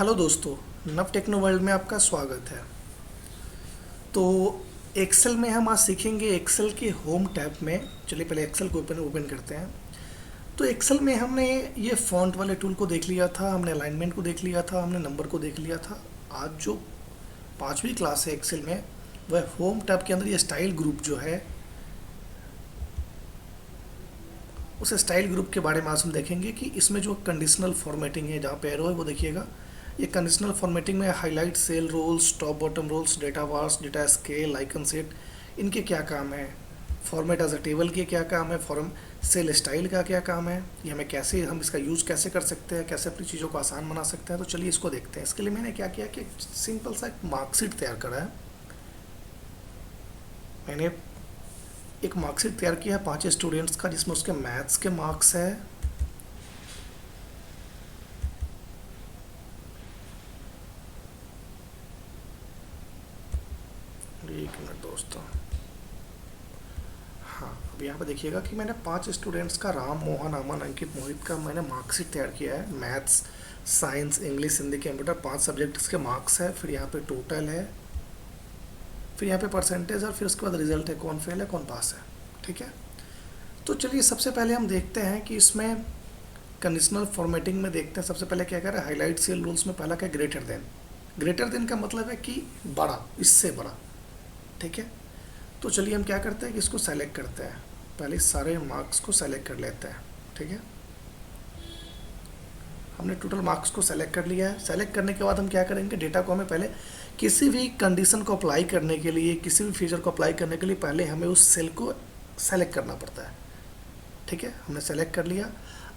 Hello दोस्तों, नव techno world में आपका स्वागत है। तो एक्सेल में हम आज सीखेंगे एक्सेल के होम टैब में। चलिए पहले एक्सेल को ओपन करते हैं। तो एक्सेल में हमने ये फॉन्ट वाले टूल को देख लिया था, हमने अलाइनमेंट को देख लिया था, हमने नंबर को देख लिया था। आज जो पांचवी क्लास है एक्सेल में, वह होम टैब के अंदर ये स्टाइल ग्रुप जो है, उस स्टाइल ग्रुप के बारे में आज हम देखेंगे कि इसमें जो कंडीशनल फॉर्मेटिंग है, जहाँ पे एरो है वो देखिएगा। ये कंडीशनल फॉर्मेटिंग में highlight, cell rules, top bottom rules, data bars, data scale, icon set, इनके क्या काम है। फॉर्मेट एज अ टेबल के क्या काम है, फॉर्म सेल स्टाइल का क्या काम है, ये हमें कैसे, हम इसका यूज़ कैसे कर सकते हैं, कैसे अपनी चीज़ों को आसान बना सकते हैं। तो चलिए इसको देखते हैं। इसके लिए मैंने क्या किया कि सिंपल सा एक मार्कशीट तैयार करा है। मैंने एक मार्कशीट तैयार किया है 5 स्टूडेंट्स का, जिसमें उसके मैथ्स के मार्क्स है, एक मिनट दोस्तों। हाँ, अब यहाँ पे देखिएगा कि मैंने 5 स्टूडेंट्स का, राम, मोहन, अमन, अंकित, मोहित का मैंने मार्कशीट तैयार किया है। Maths, science, English, Hindi, computer, 5 subjects के मार्क्स है। फिर यहाँ पे टोटल है, फिर यहाँ पे परसेंटेज, और फिर उसके बाद रिजल्ट है, कौन फेल है कौन पास है। ठीक है। तो चलिए सबसे पहले हम देखते हैं कि इसमें कंडीशनल फॉर्मेटिंग में देखते हैं। सबसे पहले क्या करें, हाईलाइट सेल रूल्स में पहला क्या, ग्रेटर देन। ग्रेटर देन का मतलब है कि बड़ा, इससे बड़ा। ठीक है। तो चलिए हम क्या करते हैं कि इसको सेलेक्ट करते हैं। पहले सारे मार्क्स को सेलेक्ट कर लेते हैं। ठीक है। हमने टोटल मार्क्स को सेलेक्ट कर लिया है। सेलेक्ट करने के बाद हम क्या करेंगे, डेटा को हमें पहले किसी भी कंडीशन को अप्लाई करने के लिए, किसी भी फीचर को अप्लाई करने के लिए पहले हमें उस सेल को सेलेक्ट करना पड़ता है। ठीक है, हमने सेलेक्ट कर लिया।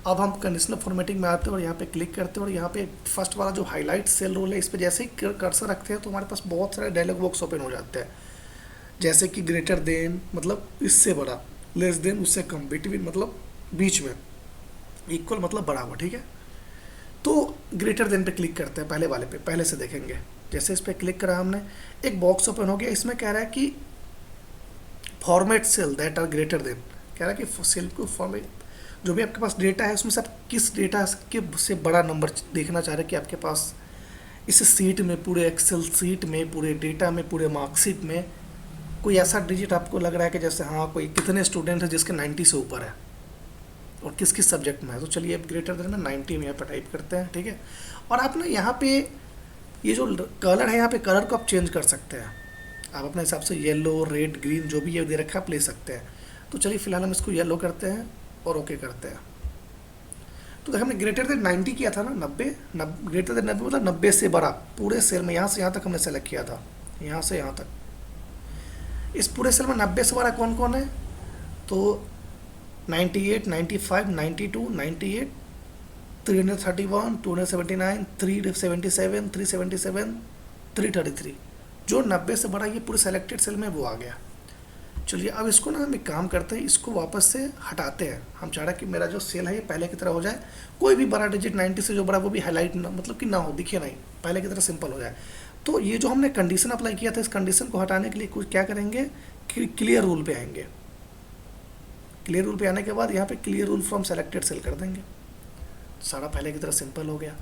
अब हम कंडीशनल फॉर्मेटिंग में आते हैं और यहाँ पे क्लिक करते हैं, और यहाँ पे फर्स्ट वाला जो हाईलाइट सेल रोल है, इस पर जैसे ही कर्सर रखते हैं तो हमारे पास बहुत सारे डायलॉग बॉक्स ओपन हो जाते हैं। जैसे कि ग्रेटर देन मतलब इससे बड़ा, लेस देन उससे कम, बिटवीन मतलब बीच में, इक्वल मतलब बराबर। ठीक है। तो ग्रेटर देन पे क्लिक करते हैं, पहले वाले पे, पहले से देखेंगे। जैसे इस पर क्लिक करा हमने, एक बॉक्स ओपन हो गया। इसमें कह रहा है कि format cell that are greater than. कह रहा है कि सेल को फॉर्मेट, जो भी आपके पास डेटा है उसमें से आप किस डेटा के से बड़ा नंबर देखना चाह रहे हैं कि आपके पास इस सीट में, पूरे एक्सेल सीट में, पूरे डेटा में, पूरे मार्कशीट में कोई ऐसा डिजिट आपको लग रहा है कि जैसे हाँ कोई कितने स्टूडेंट है जिसके 90 से ऊपर है और किस किस सब्जेक्ट में है। तो चलिए अब ग्रेटर देन में 90 में यहाँ पर टाइप करते हैं। ठीक है। और आप ना यहाँ पे ये जो कलर है, यहाँ पे कलर को आप चेंज कर सकते हैं। आप अपने हिसाब से येलो, रेड, ग्रीन जो भी ये दे रखा है आप ले सकते हैं। तो चलिए फिलहाल हम इसको येलो करते हैं और ओके करते हैं। तो देखो हमने ग्रेटर देन 90 किया था ना, 90, ग्रेटर देन 90 मतलब 90 से बड़ा, पूरे सेल में यहाँ से यहाँ तक हमने सेलेक्ट किया था, यहाँ से यहाँ तक। इस पूरे सेल में 90 से बड़ा कौन कौन है, तो 98, 95, 92, 98, 331, 279, 377, 377, 333, जो 90 से बड़ा ये पूरे सेलेक्टेड सेल में वो आ गया। चलिए अब इसको ना हम एक काम करते हैं, इसको वापस से हटाते हैं। हम चाह रहे हैं कि मेरा जो सेल है ये पहले की तरह हो जाए, कोई भी बड़ा डिजिट 90 से जो बड़ा वो भी हाईलाइट ना, मतलब कि ना हो, दिखे नहीं, पहले की तरह सिंपल हो जाए। तो ये जो हमने कंडीशन अप्लाई किया था, इस कंडीशन को हटाने के लिए कुछ क्या करेंगे कि क्लियर रूल पे आएंगे। क्लियर रूल पे आने के बाद यहाँ पे clear rule from selected cell कर देंगे। सारा पहले की तरह सिंपल हो गया।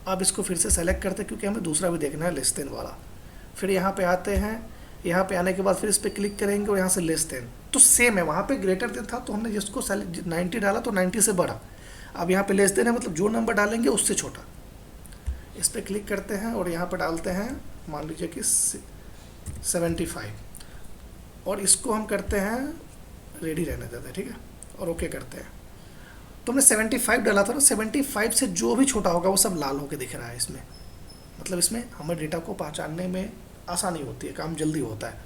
अब इसको फिर से सेलेक्ट करते हैं क्योंकि हमें दूसरा भी देखना है, लेस देन वाला। फिर यहाँ पे आते हैं, यहाँ पे आने के बाद फिर इस पर क्लिक करेंगे और यहाँ से लेस देन। तो सेम है, वहाँ पे ग्रेटर देन था तो हमने जिसको 90 डाला तो 90 से बड़ा। अब यहाँ पे लेस देन है, मतलब जो नंबर डालेंगे उससे छोटा। इस पर क्लिक करते हैं और यहाँ पर डालते हैं, मान लीजिए कि 75, और इसको हम करते हैं रेडी रहने देते हैं। ठीक है, और ओके करते हैं। तो हमने 75 डाला था ना, 75 से जो भी छोटा होगा वो सब लाल होके दिख रहा है इसमें। मतलब इसमें हमें डेटा को पहचानने में आसानी होती है, काम जल्दी होता है।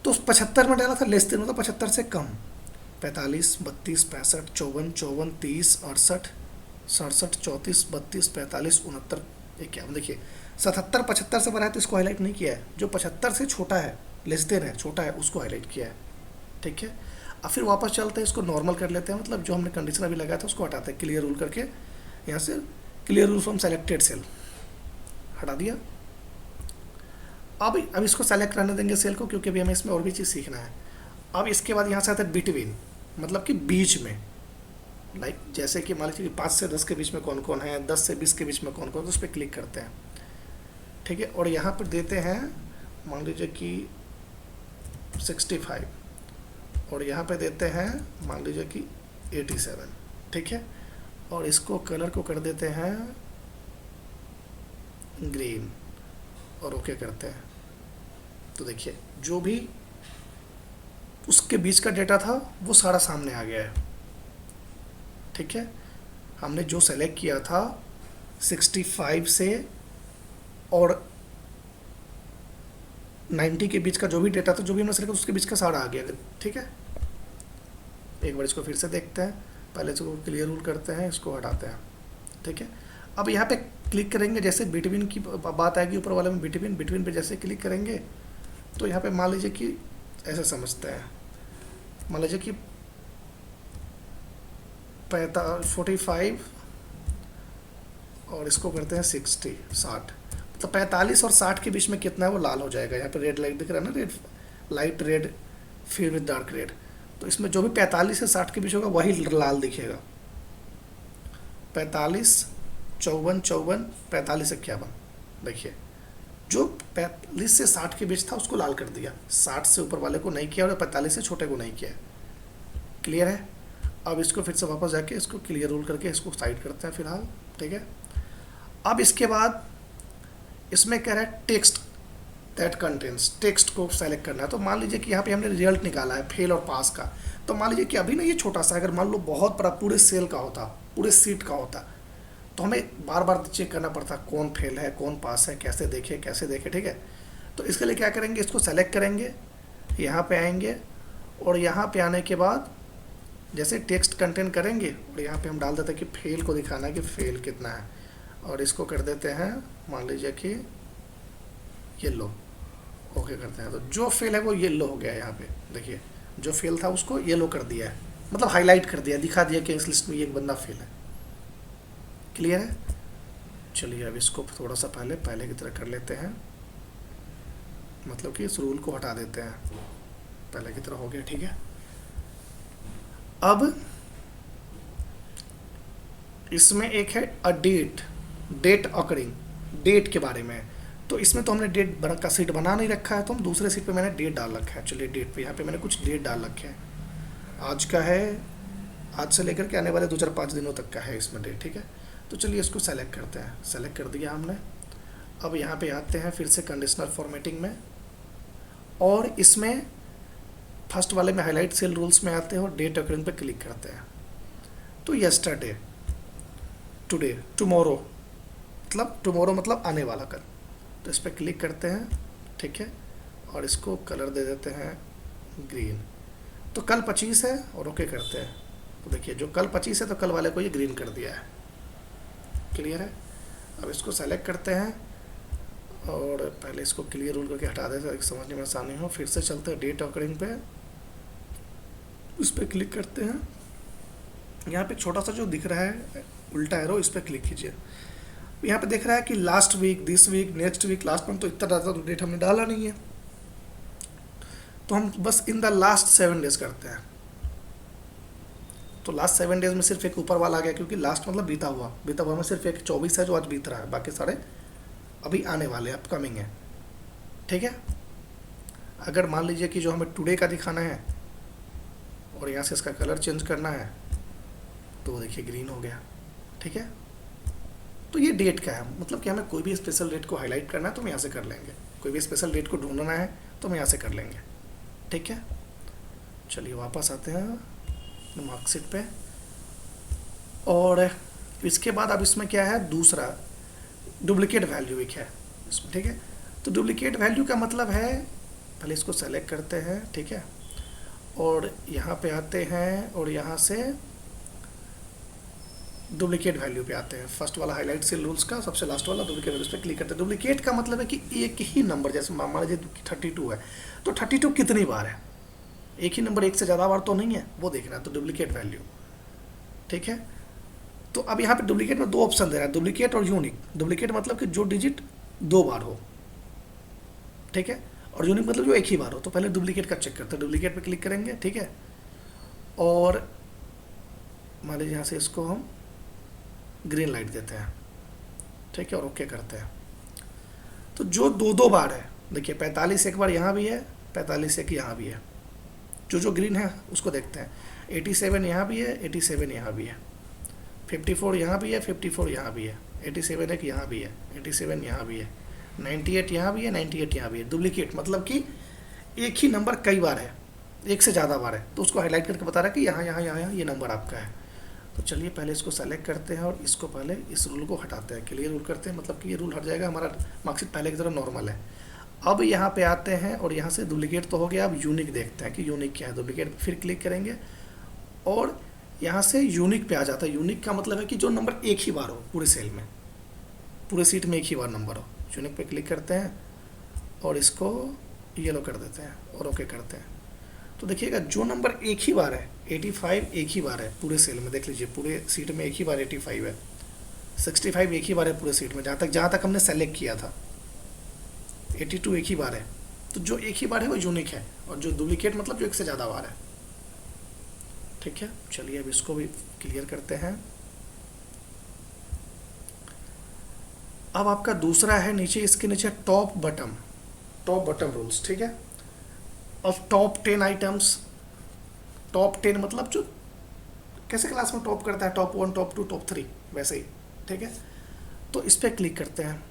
तो 75 में डाला था लेस देन, मतलब 75 से कम, 45, 32, 65, 54, 54, 30, 68, 67, 34, 32, 45, 69, 51। देखिए 77 75 से बड़ा है तो इसको हाईलाइट नहीं किया है, जो 75 से छोटा है, लेस देन है, छोटा है, उसको हाईलाइट किया है। ठीक है। अब फिर वापस चलते हैं, इसको नॉर्मल कर लेते हैं, मतलब जो हमने कंडीशन अभी लगाया था उसको हटाते हैं, क्लियर रूल करके यहाँ से clear rule from selected cell हटा दिया। अब इसको सेलेक्ट करने देंगे सेल को, क्योंकि अभी हमें इसमें और भी चीज़ सीखना है। अब इसके बाद यहाँ से आता है बिटवीन, मतलब कि बीच में। लाइक जैसे कि मान लीजिए कि 5 से 10 के बीच में कौन कौन है, 10 से 20 के बीच में कौन कौन, तो उस पर क्लिक करते हैं, ठीक है। और यहाँ पर देते हैं मान लीजिए कि 65, और यहाँ पे देते हैं मान लीजिए कि 87, ठीक है। और इसको कलर को कर देते हैं ग्रीन और ओके करते हैं। तो देखिए जो भी उसके बीच का डेटा था वो सारा सामने आ गया है, ठीक है। हमने जो सेलेक्ट किया था 65 से और 90 के बीच का जो भी डेटा था, जो भी हमने सेलेक्ट उसके बीच का सारा आ गया, ठीक है। एक बार इसको फिर से देखते हैं, पहले इसको क्लियर रूल करते हैं, इसको हटाते हैं, ठीक है। अब यहाँ पे क्लिक करेंगे, जैसे बिटवीन की बात आएगी ऊपर वाले में, बिटवीन पे जैसे क्लिक करेंगे तो यहाँ पे मान लीजिए कि ऐसे समझते हैं, मान लीजिए कि 45 और इसको करते हैं 60 मतलब 45 और 60 के बीच में कितना है वो लाल हो जाएगा। यहाँ पे रेड लाइट दिख रहा है ना, रेड लाइट रेड फिर विद डार्क रेड, तो इसमें जो भी 45 से 60 के बीच होगा वही लाल दिखेगा। 45 54 54 45 51, देखिए जो 45 से 60 के बीच था उसको लाल कर दिया, 60 से ऊपर वाले को नहीं किया और 45 से छोटे को नहीं किया। क्लियर है। अब इसको फिर से वापस जाके इसको क्लियर रूल करके इसको साइड करते हैं फिलहाल, ठीक है। अब इसके बाद इसमें कह रहा है टेक्स्ट दैट कंटेंट्स, टेक्स्ट को सेलेक्ट करना है। तो मान लीजिए कि यहाँ पे हमने रिजल्ट निकाला है फेल और पास का, तो मान लीजिए कि अभी ना ये छोटा सा, अगर मान लो बहुत बड़ा पूरे सेल का होता, पूरे सीट का होता, तो हमें बार बार चेक करना पड़ता कौन फेल है कौन पास है, कैसे देखे, ठीक है। तो इसके लिए क्या करेंगे, इसको सेलेक्ट करेंगे, यहाँ पे आएंगे और यहाँ पे आने के बाद जैसे टेक्स्ट कंटेंट करेंगे और यहाँ पे हम डाल देते हैं कि फेल को दिखाना है कि फेल कितना है, और इसको कर देते हैं मान लीजिए कि येलो, ओके करते हैं। तो जो फेल है वो येलो हो गया है, यहाँ पे देखिए जो फेल था उसको येलो कर दिया है, मतलब हाईलाइट कर दिया, दिखा दिया कि इस लिस्ट में एक बंदा फेल है। क्लियर है। चलिए अब इसको थोड़ा सा पहले की तरह कर लेते हैं, मतलब कि इस रूल को हटा देते हैं, पहले की तरह हो गया, ठीक है। अब इसमें एक है अ डेट अकरिंग, डेट के बारे में। तो इसमें तो हमने डेट का सीट बना नहीं रखा है, तो हम दूसरे सीट पे मैंने डेट डाल रखा है। चलिए डेट पे यहाँ पे मैंने कुछ डेट डाल रखे हैं, आज का है, आज से लेकर के आने वाले 2-4-5 दिनों तक का है इसमें डेट, ठीक है। तो चलिए इसको सेलेक्ट करते हैं, सेलेक्ट कर दिया हमने। अब यहाँ पे आते हैं फिर से कंडीशनल फॉर्मेटिंग में, और इसमें फर्स्ट वाले में हाईलाइट सेल रूल्स में आते हैं और डेट अकरिंग पे क्लिक करते हैं। तो यस्टरडे, टुडे, टुमारो मतलब आने वाला कल, तो इस पर क्लिक करते हैं, ठीक है। और इसको कलर दे देते हैं ग्रीन। तो कल 25 है और ओके करते हैं। तो देखिए जो कल 25 है तो कल वाले को ये ग्रीन कर दिया है। क्लियर है। अब इसको सेलेक्ट करते हैं और पहले इसको क्लियर रूल करके हटा देते हैं, समझने में आसानी हो। फिर से चलते हैं डेट अकरिंग पे, उस पर क्लिक करते हैं। यहाँ पे छोटा सा जो दिख रहा है उल्टा एरो, इस पर क्लिक कीजिए। यहाँ पे दिख रहा है कि last week, this week, next week, last month, तो इतना ज़्यादा तो डेट हमने डाला नहीं है, तो हम बस इन द लास्ट 7 डेज करते हैं। तो लास्ट 7 डेज में सिर्फ एक ऊपर वाला आ गया, क्योंकि लास्ट मतलब बीता हुआ में सिर्फ एक 24 है जो आज बीत रहा है, बाकी सारे अभी आने वाले अपकमिंग है, ठीक है। अगर मान लीजिए कि जो हमें टुडे का दिखाना है और यहाँ से इसका कलर चेंज करना है, तो वो देखिए ग्रीन हो गया, ठीक है। तो ये डेट का है, मतलब कि हमें कोई भी स्पेशल डेट को हाईलाइट करना है तो हम यहाँ से कर लेंगे, कोई भी स्पेशल डेट को ढूंढना है तो हम यहाँ से कर लेंगे, ठीक है। चलिए वापस आते हैं मार्कशीट पे, और इसके बाद अब इसमें क्या है, दूसरा डुप्लीकेट वैल्यू एक है इसमें, ठीक है। तो डुप्लीकेट वैल्यू का मतलब है, पहले इसको सेलेक्ट करते हैं, ठीक है, और यहाँ पे आते हैं और यहाँ से डुप्लीकेट वैल्यू पे आते हैं। फर्स्ट वाला हाईलाइट सेल रूल्स का सबसे लास्ट वाला डुप्लीकेट वैल्यूज पे क्लिक करते हैं। डुप्लीकेट का मतलब है कि एक ही नंबर, जैसे मान लीजिए 32 है तो 32 कितनी बार है, एक ही नंबर एक से ज़्यादा बार तो नहीं है, वो देखना है, तो डुप्लीकेट वैल्यू, ठीक है। तो अब यहाँ पे डुप्लीकेट में 2 ऑप्शन दे रहा है, डुप्लीकेट और यूनिक। डुप्लीकेट मतलब कि जो डिजिट 2 बार हो, ठीक है, और यूनिक मतलब जो एक ही बार हो। तो पहले डुप्लीकेट का चेक करते हैं, डुप्लीकेट पे क्लिक करेंगे, ठीक है, और मान लीजिए यहाँ से इसको हम ग्रीन लाइट देते हैं, ठीक है, और ओके करते हैं। तो जो दो दो बार है, देखिए 45 एक बार यहाँ भी है, 45 एक यहाँ भी है, जो ग्रीन है उसको देखते हैं। 87 यहाँ भी है, 87 यहाँ भी है, 54 यहाँ भी है, 54 यहाँ भी है, 87 एक यहाँ भी है, 87 यहाँ भी है, 98 यहाँ भी है, 98 यहाँ भी है। डुप्लीकेट मतलब कि एक ही नंबर कई बार है, एक से ज़्यादा बार है, तो उसको हाईलाइट करके बता रहा है कि यहाँ यहाँ यहाँ यहाँ ये नंबर आपका है। तो चलिए पहले इसको सेलेक्ट करते हैं और इसको पहले इस रूल को हटाते हैं, क्लियर रूल करते हैं, मतलब कि ये रूल हट जाएगा, हमारा मार्कशीट पहले की तरह नॉर्मल है। अब यहाँ पे आते हैं और यहाँ से डुप्लीकेट तो हो गया, अब यूनिक देखते हैं कि यूनिक क्या है। डुप्लीकेट फिर क्लिक करेंगे और यहाँ से यूनिक पे आ जाता है। यूनिक का मतलब है कि जो नंबर एक ही बार हो पूरे सेल में, पूरे सीट में एक ही बार नंबर हो। यूनिक पे क्लिक करते हैं और इसको येलो कर देते हैं और ओके करते हैं। तो देखिएगा जो नंबर एक ही बार है, 85 एक ही बार है पूरे सेल में, देख लीजिए पूरे सीट में एक ही बार 85 है, 65 एक ही बार है पूरे सीट में, जहाँ तक हमने सेलेक्ट किया था। 82 एक ही बार है। तो जो एक ही बार है वो यूनिक है, और जो डुप्लीकेट मतलब जो एक से ज़्यादा बार है। ठीक है, चलिए अब इसको भी क्लियर करते हैं। अब आपका दूसरा है नीचे, इसके नीचे टॉप बटम रूल्स, ठीक है। अब टॉप 10 आइटम्स, टॉप 10 मतलब जो कैसे क्लास में टॉप करता है, टॉप 1, टॉप 2, टॉप 3, वैसे ही, ठीक है। तो इस पर क्लिक करते हैं,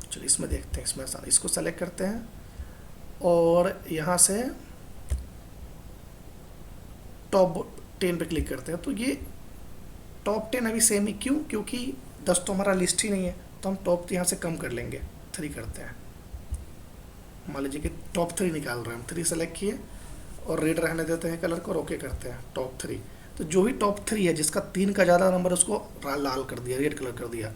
चलिए इसमें देखते हैं, इसमें आसान, इसको सेलेक्ट करते हैं और यहाँ से टॉप 10 पे क्लिक करते हैं। तो ये टॉप 10 अभी सेम ही, क्यों? क्योंकि 10 तो हमारा लिस्ट ही नहीं है, तो हम टॉप यहाँ से कम कर लेंगे, 3 करते हैं। मान लीजिए कि टॉप 3 निकाल रहे हैं हम, 3 सेलेक्ट किए और रेड रहने देते हैं कलर को, ओके करते हैं, टॉप 3। तो जो भी टॉप 3 है जिसका 3 का ज़्यादा नंबर, उसको लाल कर दिया, रेड कलर कर दिया।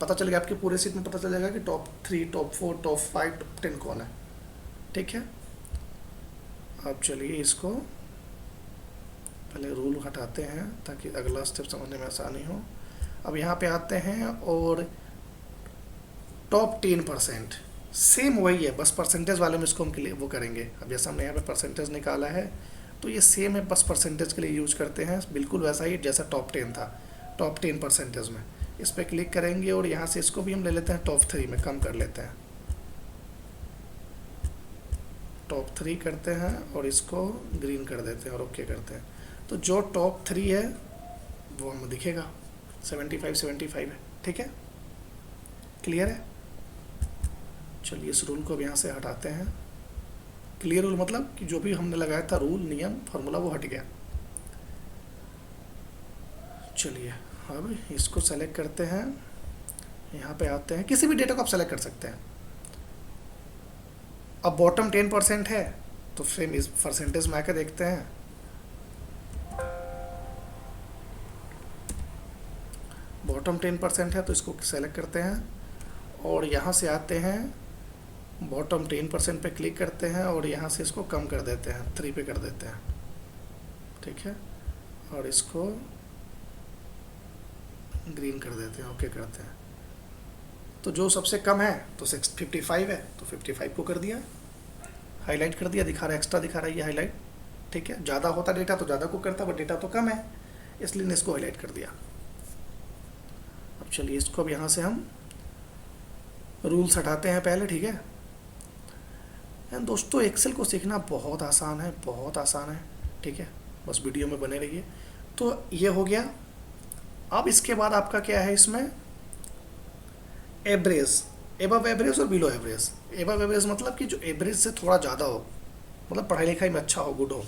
पता चल गया आपके पूरे सीट में, पता चल जाएगा कि टॉप 3, टॉप 4, टॉप 5, टॉप 10 कौन है, ठीक है। अब चलिए इसको पहले रूल हटाते हैं ताकि अगला स्टेप समझने में आसानी हो। अब यहाँ पे आते हैं और टॉप 10% सेम वही है, बस परसेंटेज वाले में इसको हम वो करेंगे। अब जैसा हमने यहाँ पे परसेंटेज निकाला है तो ये सेम है, बस परसेंटेज के लिए यूज करते हैं, बिल्कुल वैसा ही जैसा टॉप 10 था, टॉप 10% में। इस पर क्लिक करेंगे और यहाँ से इसको भी हम ले लेते हैं टॉप 3 में, कम कर लेते हैं, टॉप 3 करते हैं और इसको ग्रीन कर देते हैं और ओके करते हैं। तो जो टॉप 3 है वो हमें दिखेगा, 75 है, ठीक है, क्लियर है। चलिए इस रूल को अब यहाँ से हटाते हैं। क्लियर रूल मतलब कि जो भी हमने लगाया था रूल, नियम, फार्मूला, वो हट गया। चलिए अब इसको सेलेक्ट करते हैं, यहाँ पे आते हैं, किसी भी डेटा को आप सेलेक्ट कर सकते हैं। अब बॉटम 10% है तो फ्रेम इस परसेंटेज में आकर देखते हैं, बॉटम 10% है तो इसको सेलेक्ट करते हैं और यहाँ से आते हैं, बॉटम 10% पे क्लिक करते हैं और यहाँ से इसको कम कर देते हैं, 3 पे कर देते हैं, ठीक है, और इसको ग्रीन कर देते हैं, ओके करते हैं। तो जो सबसे कम है तो 55 है तो 55 को कर दिया, हाईलाइट कर दिया, दिखा रहा है, एक्स्ट्रा दिखा रहा है ये हाईलाइट, ठीक है। ज़्यादा होता डेटा तो ज़्यादा को करता, बट डेटा तो कम है इसलिए इसको हाईलाइट कर दिया। अब चलिए इसको अब यहाँ से हम रूल्स हटाते हैं पहले, ठीक है। एंड दोस्तों एक्सेल को सीखना बहुत आसान है, बहुत आसान है, ठीक है, बस वीडियो में बने रहिए। तो ये हो गया। अब इसके बाद आपका क्या है, इसमें एवरेज, एबव एवरेज और बिलो एवरेज। एबव एवरेज मतलब कि जो एवरेज से थोड़ा ज़्यादा हो, मतलब पढ़ाई लिखाई में अच्छा हो, गुड हो।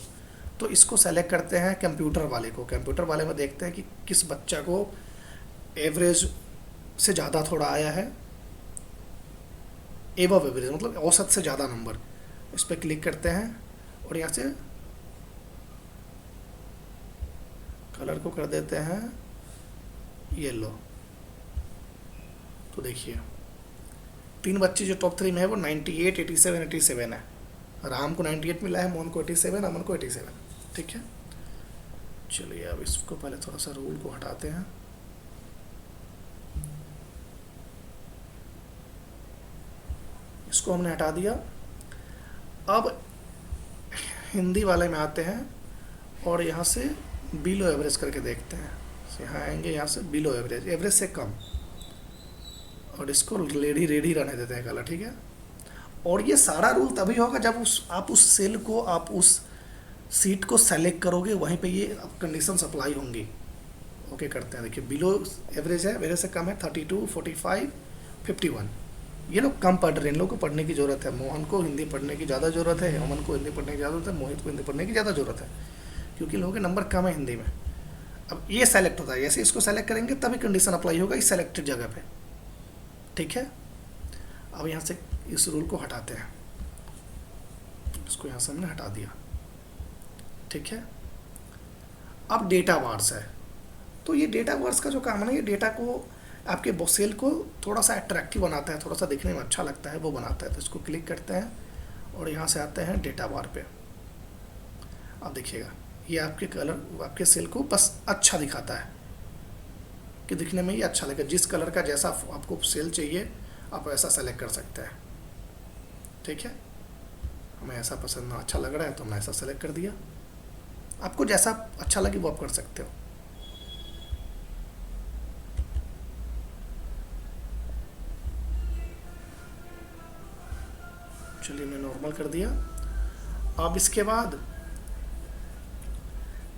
तो इसको सेलेक्ट करते हैं कंप्यूटर वाले को, कंप्यूटर वाले में देखते हैं कि किस बच्चा को एवरेज से ज़्यादा थोड़ा आया है, एबव एवरेज मतलब औसत से ज़्यादा नंबर। इस पर क्लिक करते हैं और यहाँ से कलर को कर देते हैं येलो। तो देखिए 3 बच्चे जो टॉप 3 में है वो 98, 87, 87 है। राम को 98 मिला है, मोहन को 87, अमन को 87, ठीक है। चलिए अब इसको पहले थोड़ा सा रूल को हटाते हैं। इसको हमने हटा दिया। अब हिंदी वाले में आते हैं और यहाँ से बिलो एवरेज करके देखते हैं। यहाँ आएंगे, यहाँ से बिलो एवरेज, एवरेज से कम, और इसको रेडी रेडी रहने देते हैं कलर, ठीक है। और ये सारा रूल तभी होगा जब आप उस सेल को, आप उस सीट को सेलेक्ट करोगे, वहीं पे ये कंडीशन अप्लाई होंगी। ओके करते हैं, देखिए बिलो एवरेज है, एवरेज से कम है 32, 45, 51। ये लोग कम पढ़ रहे हैं, इन लोगों को पढ़ने की ज़रूरत है। मोहन को हिंदी पढ़ने की ज़्यादा ज़रूरत है, अमन को हिंदी पढ़ने की ज़्यादा ज़रूरत है, मोहित को हिंदी पढ़ने की ज़्यादा ज़रूरत है, क्योंकि लोगों के नंबर कम है हिंदी में। अब ये सेलेक्ट होता है, जैसे इसको सेलेक्ट करेंगे तभी कंडीशन अप्लाई होगा इस सेलेक्टेड जगह पे, ठीक है। अब यहाँ से इस रूल को हटाते हैं, इसको यहाँ से हमने हटा दिया, ठीक है। अब डेटा बार्स है, तो ये डेटा बार्स का जो काम है ना, ये डेटा को, आपके सेल को थोड़ा सा अट्रैक्टिव बनाता है, थोड़ा सा दिखने में अच्छा लगता है, वो बनाता है। तो इसको क्लिक करते हैं और यहाँ से आते हैं डेटा बार पे। अब देखिएगा ये आपके कलर, आपके सेल को बस अच्छा दिखाता है कि दिखने में ये अच्छा लगेगा। जिस कलर का जैसा आपको सेल चाहिए आप ऐसा सेलेक्ट कर सकते हैं, ठीक है। हमें ऐसा पसंद, अच्छा लग रहा है तो हमने ऐसा सेलेक्ट कर दिया। आपको जैसा अच्छा लगे वो आप कर सकते हो। चलिए मैं नॉर्मल कर दिया। अब इसके बाद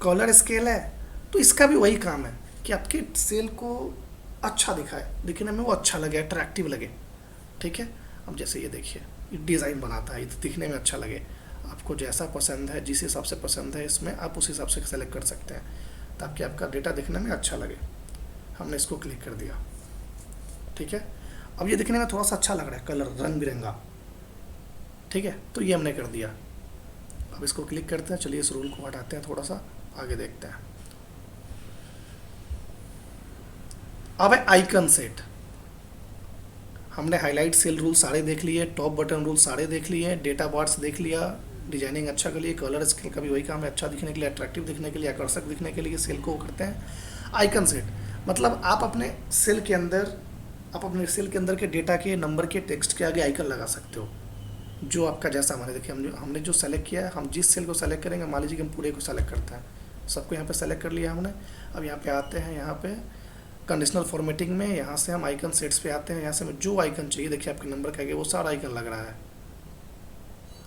कलर स्केल है, तो इसका भी वही काम है कि आपके सेल को अच्छा दिखाए, दिखने में वो अच्छा लगे, अट्रैक्टिव लगे, ठीक है। अब जैसे ये देखिए, ये डिज़ाइन बनाता है, ये दिखने में अच्छा लगे। आपको जैसा पसंद है, जिस हिसाब से पसंद है, इसमें आप उस हिसाब से सेलेक्ट कर सकते हैं ताकि आपका डेटा दिखने में अच्छा लगे। हमने इसको क्लिक कर दिया, ठीक है। अब ये दिखने में थोड़ा सा अच्छा लग रहा है, कलर रंग बिरंगा, ठीक है। तो ये हमने कर दिया। अब इसको क्लिक करते हैं, चलिए इस रूल को हटाते हैं, थोड़ा सा आगे देखते हैं। अब है आइकन सेट। हमने हाईलाइट सेल रूल सारे देख लिए, टॉप बटन रूल सारे देख लिए, डेटा बार्स देख लिया, डिजाइनिंग अच्छा के लिए, कलर स्केल का भी वही काम है, अच्छा दिखने के लिए, अट्रैक्टिव दिखने के लिए, आकर्षक दिखने के लिए सेल को करते हैं। आइकन सेट मतलब आप अपने सेल के अंदर के डेटा के नंबर के टेक्स्ट के आगे आइकन लगा सकते हो, जो आपका जैसा हमारे देखिए, हमने जो सेलेक्ट किया है, हम जिस सेल को सेलेक्ट करेंगे, मान लीजिए कि हम पूरे को सेलेक्ट करते हैं, सबको यहाँ पे सेलेक्ट कर लिया हमने। अब यहाँ पे आते हैं, यहाँ पे कंडीशनल फॉर्मेटिंग में, यहाँ से हम आइकन सेट्स पे आते हैं। यहाँ से हमें जो आइकन चाहिए, देखिए आपके नंबर के आगे वो सारा आइकन लग रहा है।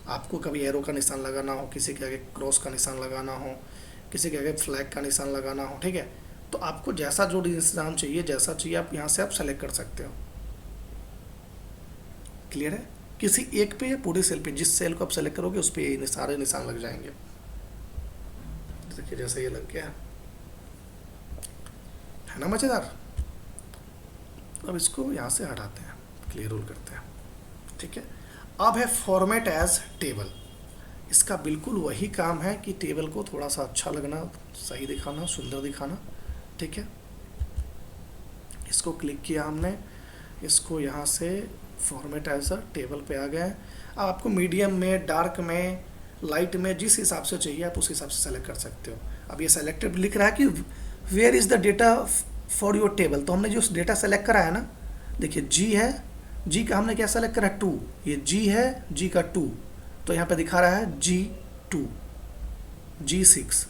आपको कभी एरो का निशान लगाना हो, किसी के आगे क्रॉस का निशान लगाना हो, किसी के आगे फ्लैग का निशान लगाना हो, ठीक है। तो आपको जैसा जो निशान चाहिए, जैसा चाहिए, आप यहाँ से आप सेलेक्ट कर सकते हो। क्लियर है? किसी एक पे या पूरे सेल पे, जिस सेल को आप सेलेक्ट करोगे उस पर सारे निशान लग जाएंगे। देखिए जैसे ये लग गया है ना, मज़ेदार। अब इसको यहाँ से हटाते हैं, क्लियर रूल करते हैं, ठीक है। अब है फॉर्मेट एज टेबल। इसका बिल्कुल वही काम है कि टेबल को थोड़ा सा अच्छा लगना, सही दिखाना, सुंदर दिखाना, ठीक है। इसको क्लिक किया हमने, इसको यहाँ से फॉर्मेट एज अ टेबल पे आ गए। अब आपको मीडियम में, डार्क में, लाइट में, जिस हिसाब से चाहिए आप उस हिसाब से सेलेक्ट कर सकते हो। अब ये सेलेक्टेड लिख रहा है कि where is the data for your table, तो हमने जो डेटा सेलेक्ट करा है ना, देखिए जी है, जी का हमने क्या सेलेक्ट करा, 2, ये जी है, जी का 2, तो यहाँ पे दिखा रहा है G2, G6,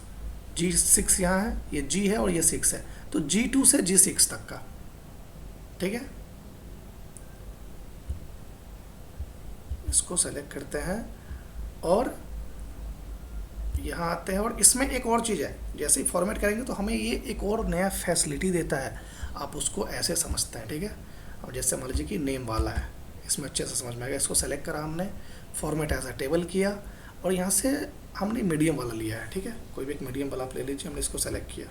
G6 यहाँ है, ये G है और ये 6 है, तो G2 से G6 तक का, ठीक है। इसको सेलेक्ट करते हैं और यहाँ आते हैं, और इसमें एक और चीज़ है, जैसे ही फॉर्मेट करेंगे तो हमें ये एक और नया फैसिलिटी देता है, आप उसको ऐसे समझते हैं, ठीक है। अब जैसे मान लीजिए कि नेम वाला है, इसमें अच्छे से समझ में आएगा। इसको सेलेक्ट करा हमने, फॉर्मेट एज अ टेबल किया और यहाँ से हमने मीडियम वाला लिया है, ठीक है। कोई भी एक मीडियम वाला आप ले लीजिए, हमने इसको सेलेक्ट किया।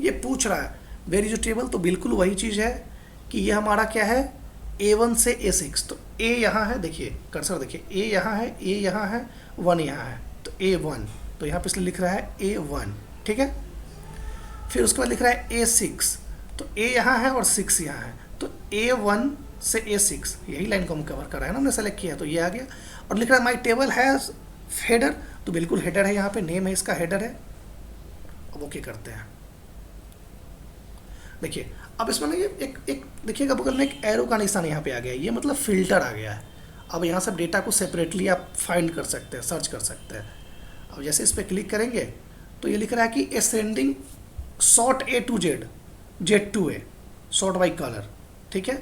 ये पूछ रहा है वेयर इज योर टेबल, तो बिल्कुल वही चीज़ है कि ये हमारा क्या है, A1 से A6, तो A यहाँ है, देखिए कर्सर देखिए, A यहाँ है, A यहाँ है, 1 यहाँ है, तो A1, तो यहाँ पे इसलिए लिख रहा है A1, ठीक है। फिर उसके बाद लिख रहा है A6, तो A यहाँ है और 6 यहाँ है, तो A1 से A6, यही लाइन को हम कवर कर रहे हैं ना, हमने सेलेक्ट किया, तो ये आ गया। और लिख रहा है माई टेबल हैज़ हेडर, तो बिल्कुल हेडर है, यहाँ पे नेम है इसका, हेडर है। अब ओके करते हैं। देखिए अब इसमें ना ये एक देखिएगा बगल में एक एरो का निशान यहाँ पे आ गया है, ये मतलब फ़िल्टर आ गया है। अब यहाँ से डेटा को सेपरेटली आप फाइंड कर सकते हैं, सर्च कर सकते हैं। अब जैसे इस पर क्लिक करेंगे तो ये लिख रहा है कि ascending sort A to Z, Z to A, sort by colour, ठीक है।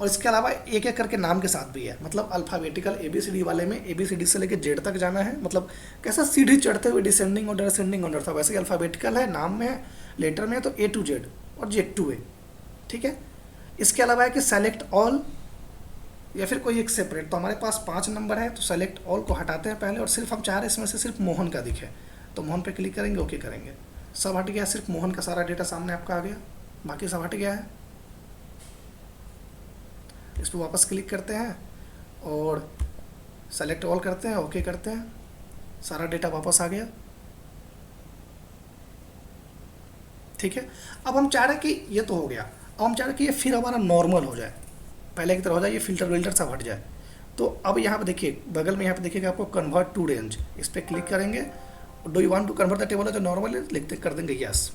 और इसके अलावा एक एक करके नाम के साथ भी है, मतलब अल्फ़ाबेटिकल ABCD वाले में ABCD से लेकर Z तक जाना है, मतलब कैसा सीढ़ी चढ़ते हुए डिसेंडिंग ऑर्डर असेंडिंग ऑर्डर था, वैसे ही अल्फ़ाबेटिकल है, नाम में है, लेटर में है तो A to Z और Z to A, ठीक है। इसके अलावा है कि सेलेक्ट ऑल या फिर कोई एक सेपरेट, तो हमारे पास 5 नंबर है तो सेलेक्ट ऑल को हटाते हैं पहले, और सिर्फ हम चाह रहे हैं इसमें से सिर्फ मोहन का दिखे, तो मोहन पे क्लिक करेंगे, ओके करेंगे, सब हट गया, सिर्फ मोहन का सारा डेटा सामने आपका आ गया, बाकी सब हट गया है। इस पर वापस क्लिक करते हैं और सेलेक्ट ऑल करते हैं, ओके करते हैं, सारा डेटा वापस आ गया, ठीक है। अब हम चाह रहे हैं कि ये तो हो गया, अब हम चाह रहे हैं कि ये फिर हमारा नॉर्मल हो जाए, पहले की तरह हो जाए, ये फिल्टर विल्टर सब हट जाए। तो अब यहाँ पे देखिए बगल में यहाँ पे देखिएगा आपको कन्वर्ट टू रेंज, इस पर क्लिक करेंगे, do you want to convert the table है जो नॉर्मल है, लिखते कर देंगे यस,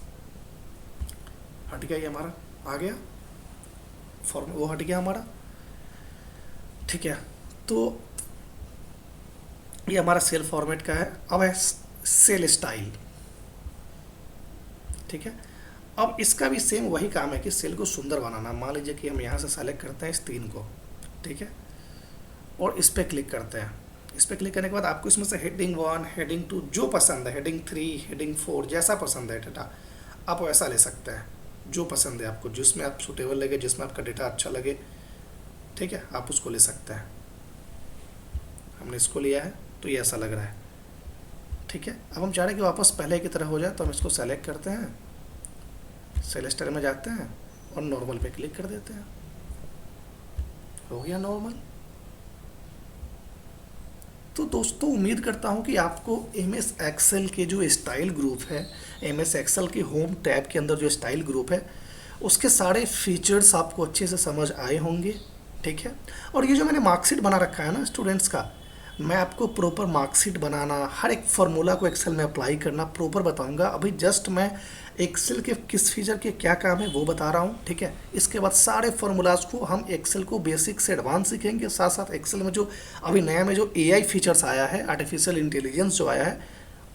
हट गया, ये हमारा आ गया फॉर्म, वो हट गया हमारा, ठीक है। तो ये हमारा सेल फॉर्मेट का है। अब है सेल स्टाइल, ठीक है। अब इसका भी सेम वही काम है कि सेल को सुंदर बनाना। मान लीजिए कि हम यहाँ से सेलेक्ट करते हैं इस 3 को, ठीक है, और इस पर क्लिक करते हैं। इस पर क्लिक करने के बाद आपको इसमें से हेडिंग 1, हेडिंग 2 जो पसंद है, हेडिंग 3, हेडिंग 4 जैसा पसंद है डेटा आप वैसा ले सकते हैं, जो पसंद है आपको, जिसमें आप सूटेबल लगे, जिसमें आपका डेटा अच्छा लगे, ठीक है, आप उसको ले सकते हैं। हमने इसको लिया है तो ये ऐसा लग रहा है, ठीक है। अब हम चाह रहे हैं कि वापस पहले की तरह हो जाए, तो हम इसको सेलेक्ट करते हैं, सेल स्टाइल में जाते हैं और नॉर्मल पे क्लिक कर देते हैं, हो गया नॉर्मल। तो दोस्तों उम्मीद करता हूँ कि आपको MS एक्सेल के जो स्टाइल ग्रुप है, MS एक्सेल के होम टैब के अंदर जो स्टाइल ग्रुप है, उसके सारे फीचर्स आपको अच्छे से समझ आए होंगे, ठीक है। और ये जो मैंने मार्कशीट बना रखा है ना स्टूडेंट्स का, मैं आपको प्रॉपर मार्कशीट बनाना, हर एक फार्मूला को एक्सेल में अप्लाई करना प्रॉपर बताऊंगा। अभी जस्ट मैं एक्सेल के किस फीचर के क्या काम है वो बता रहा हूँ, ठीक है। इसके बाद सारे फार्मूलाज को हम एक्सेल को बेसिक से एडवांस सीखेंगे, साथ साथ एक्सेल में जो अभी नया में जो AI फीचर्स आया है, आर्टिफिशियल इंटेलिजेंस जो आया है,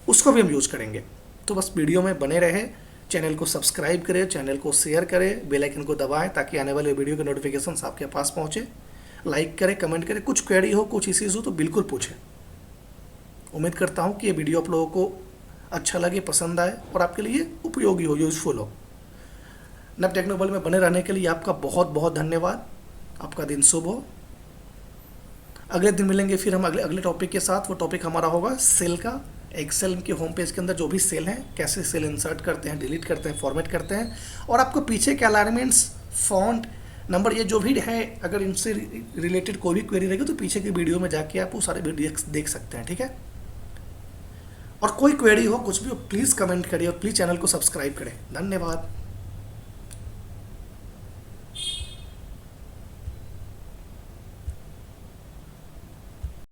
उसको भी हम यूज़ करेंगे। तो बस वीडियो में बने रहे, चैनल को सब्सक्राइब करें, चैनल को शेयर करें, बेल आइकन को दबाएं ताकि आने वाले वीडियो के नोटिफिकेशन आपके पास पहुँचे। लाइक करें, कमेंट करें, कुछ क्वेरी हो, कुछ इश्यूज हो तो बिल्कुल पूछें। उम्मीद करता हूँ कि ये वीडियो आप लोगों को अच्छा लगे, पसंद आए और आपके लिए उपयोगी हो, यूजफुल हो। नव टेक्नोबल में बने रहने के लिए आपका बहुत बहुत धन्यवाद। आपका दिन शुभ हो। अगले दिन मिलेंगे फिर हम अगले टॉपिक के साथ। वो टॉपिक हमारा होगा सेल का। एक्सेल के होम पेज के अंदर जो भी सेल हैं, कैसे सेल इंसर्ट करते हैं, डिलीट करते हैं, फॉर्मेट करते हैं, और आपको पीछे के अलाइनमेंट्स, फॉन्ट, नंबर, ये जो भी है, अगर इनसे रिलेटेड कोई भी क्वेरी रहेगी तो पीछे की वीडियो में जाके आप वो सारे वीडियो देख सकते हैं, ठीक है। और कोई क्वेरी हो, कुछ भी हो, प्लीज़ कमेंट करिए और प्लीज़ चैनल को सब्सक्राइब करें। धन्यवाद।